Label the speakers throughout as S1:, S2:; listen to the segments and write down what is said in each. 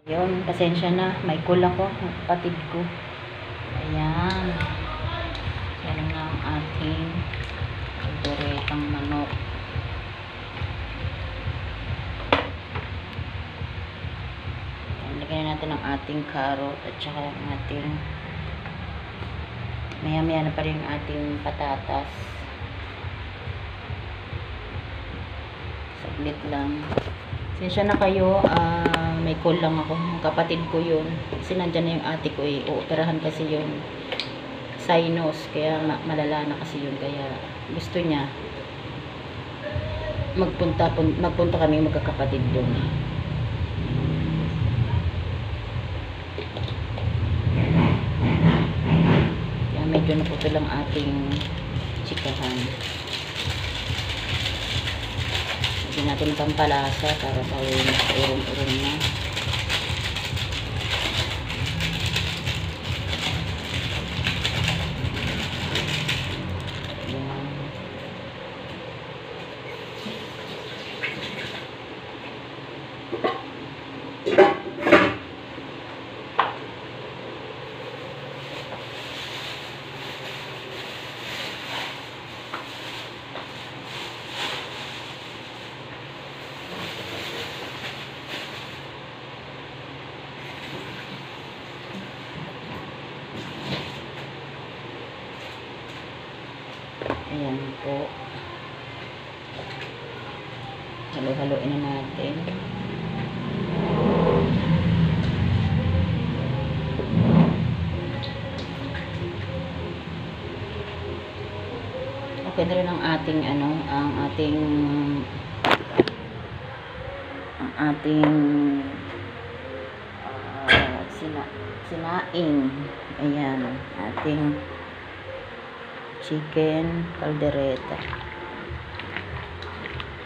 S1: Yun, pasensya na. May kulang ko, kapatid ko. Ayan. Yan na ang ating diretang manok. Ayan, lagyan natin ang ating carrot at saka ang ating maya-maya na pa rin ang ating patatas. Saglit lang. Pasensya na kayo, may call lang ako. Kapatid ko yun. Kasi nandyan na yung ate ko eh. Uoperahan kasi yun. Sinus. Kaya malala na kasi yun. Kaya gusto niya magpunta kami magkakapatid doon. Kaya medyo naputo lang ating chikahan. Lagyan natin ng pampalasa para tayo urong-urong na. Ayan po. Halo-haloin na natin. Okay na rin ang ating sinaing. Ayan, ating chicken caldereta.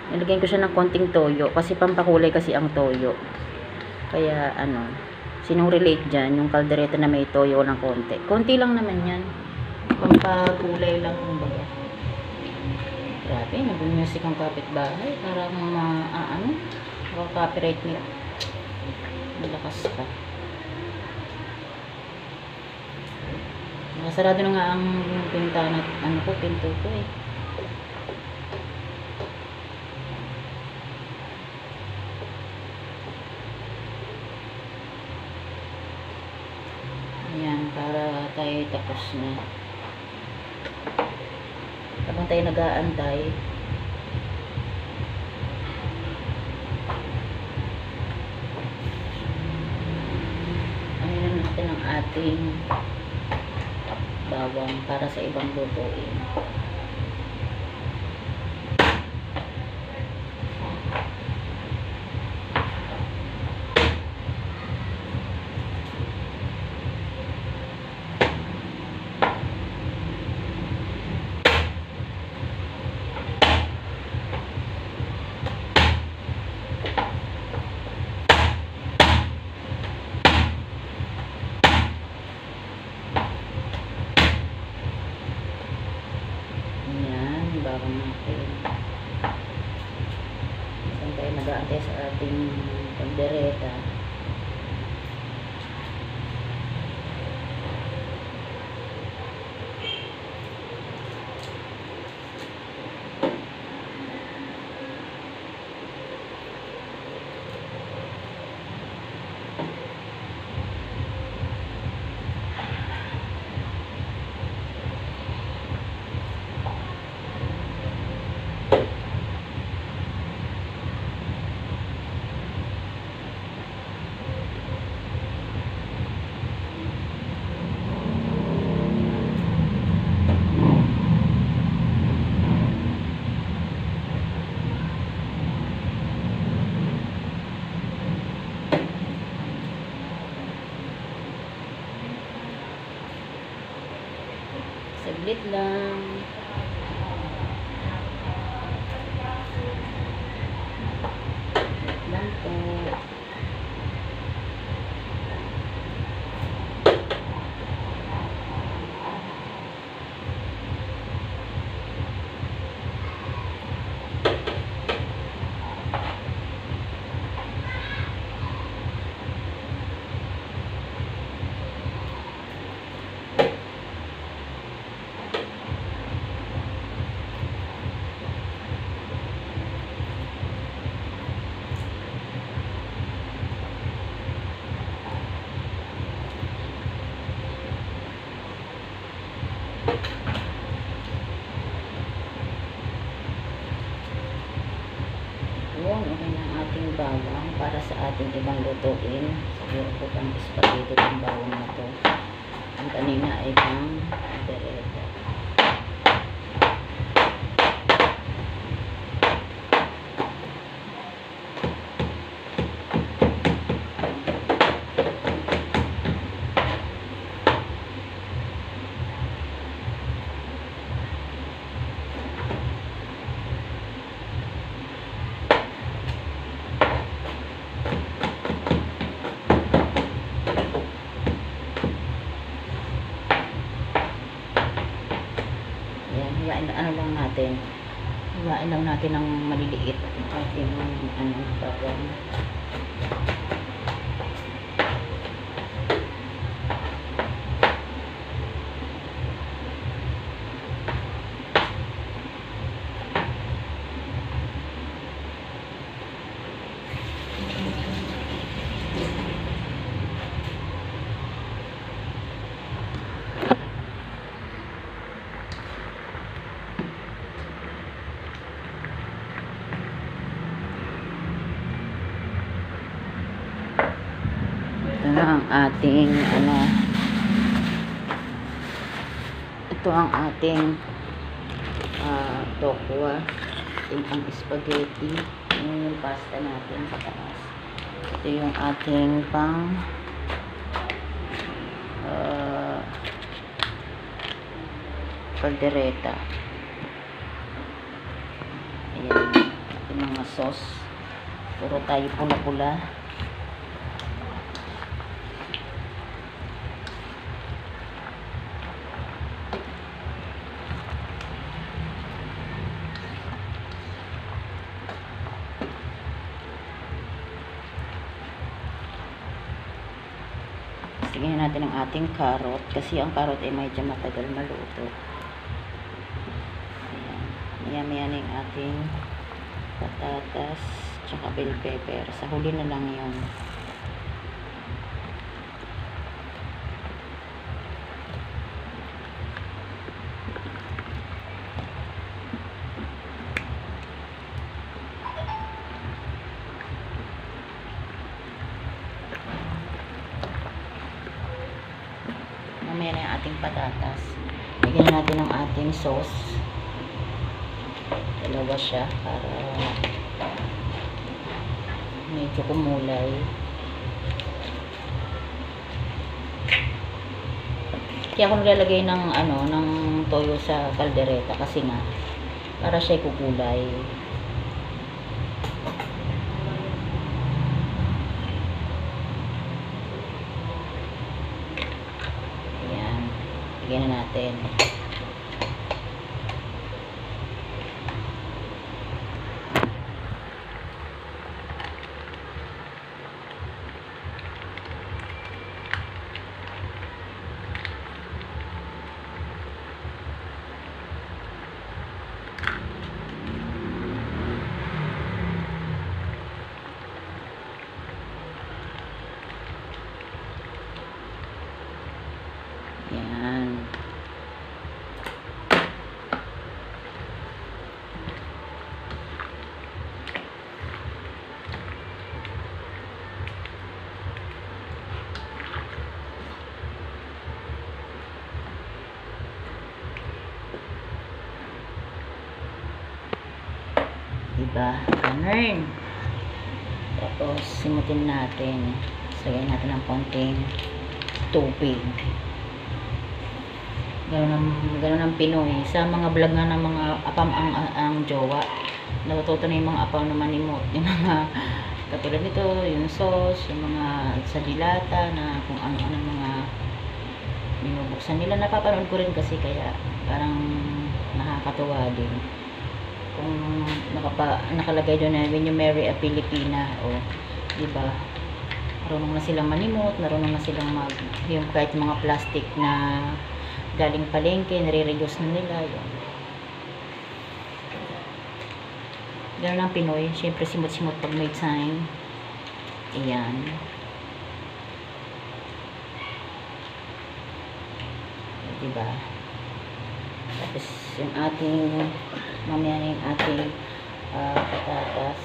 S1: Nilagyan ko siya ng konting toyo kasi pampakulay kasi ang toyo. Kaya sinong-relate dyan yung caldereta na may toyo ng konti. Konti lang naman yan. Pampakulay lang kumbaga. Grabe, nag-music ang kapitbahay. Parang copyright nila. Malakas pa. Nakasarado na nga ang pintana at pinto ko eh. Ayan, para tayo tapos na. Habang tayo nag-aantay, na natin ang ating bawang para sa ibang lutuin. Bawang natin. Saan tayo nag-aantay sa ating caldereta. Saglit lang. Lang po. lutuin. Siguro po pang spaghetti itong bawang na to. Ang kanina ay pang caldereta. Ano lang natin, hiwain lang natin ng maliliit ating bawang. Ito na ang ating ito ang ating tokwa, ating pang spaghetti. Yun yung pasta natin sa taas. Ito yung ating pang caldereta. Ayan, ating mga sauce. Puro tayo pula-pula. Tingnan natin ang ating carrot kasi ang carrot ay medyo matagal maluto. Ayan. Maya-maya na yung ating patatas tsaka bell pepper. Sa huli na lang yun. Mamaya na yung ating patatas. Lagyan natin ang ating sauce. Dalawa siya para medyo kumulay. Kaya ako nilalagay ng ng toyo sa caldereta kasi nga para siya kukulay. Lagyan na natin. Yan. Diba? Ganun. Tapos, simutin natin. Sagay natin ng konting tubig. Ganun ang Pinoy. Sa mga vlog nga ng mga apam ang jowa, natututo na yung mga apam na manimot. Yung mga, katulad nito, yung sauce, yung mga sa dilata, na kung ano-ano mga binubuksan nila. Napapanood ko rin kasi, kaya parang nakakatuwa din. Kung nakalagay doon na when you marry a Filipina, o diba, marunong na silang manimot, marunong na silang yung kahit mga plastic na galing palengke, nare-reduce na nila yun. Ganun ang Pinoy, syempre simot-simot pag may time. Ayan. Diba? Tapos yung ating mamaya na yung ating patatas.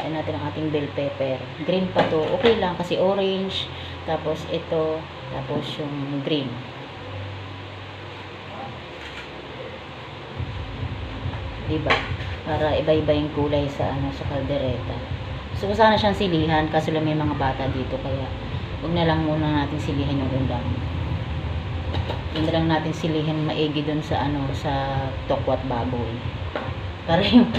S1: Haluin natin ang ating bell pepper. Green pa to. Okay lang kasi orange. Tapos ito. Tapos yung green. Diba? Para iba-iba yung kulay sa sa kaldereta. So sana siyang silihan kasi lang may mga bata dito kaya huwag na lang muna natin silihan yung ulam. Yun na lang natin silihan maigi dun sa sa tokwat baboy. Para yung